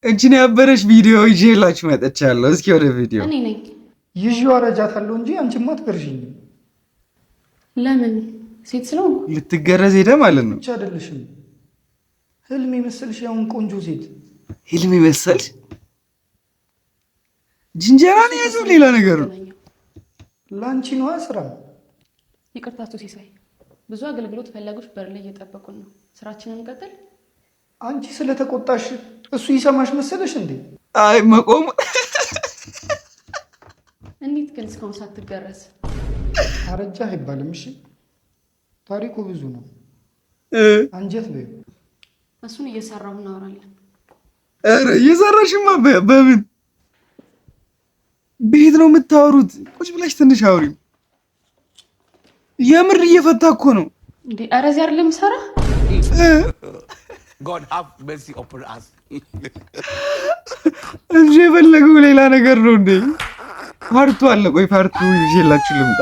እቺን ያበረሽ ቪዲዮ ይዤላችሁ መጥቻለሁ። እስኪ ወደ ቪዲዮ እኔ ነኝ ይዤው አረጃታለሁ እንጂ አንቺማ አትገርሽኝ። ለምን? ሴት ስለሆንኩ ልትገረዝ ሄደ ማለት ነው። ብቻ አይደለሽም ህልም የመሰልሽ ያውን ቆንጆ ሴት ህልም የመሰልሽ ጅንጀራ ነው ያዘው ሌላ ነገር ነው። ላንቺ ነው ስራ። ይቅርታቱ ሲሳይ ብዙ አገልግሎት ፈላጊዎች በር ላይ እየጠበቁን ነው። ስራችንን እንቀጥል። አንቺ ስለተቆጣሽ እሱ ይሰማሽ መሰለሽ እንዴ? አይ መቆም እንዴት ግን እስካሁን ሳትገረዝ? አረጃ አይባልም። እሺ ታሪኩ ብዙ ነው። አንጀት በይ። እሱን እየሰራሁ እናወራለን። ኧረ እየሰራሽማ በምን ቤት ነው የምታወሩት? ቁጭ ብለሽ ትንሽ አውሪው። የምር እየፈታ እኮ ነው እንዴ? ኧረ እዚህ አይደለም ሰራ God have mercy upon us እንጂ የፈለገው ሌላ ነገር ነው እንዴ? ፓርቱ አለ። ቆይ ፓርቱ ይዤላችሁ ልምጣ።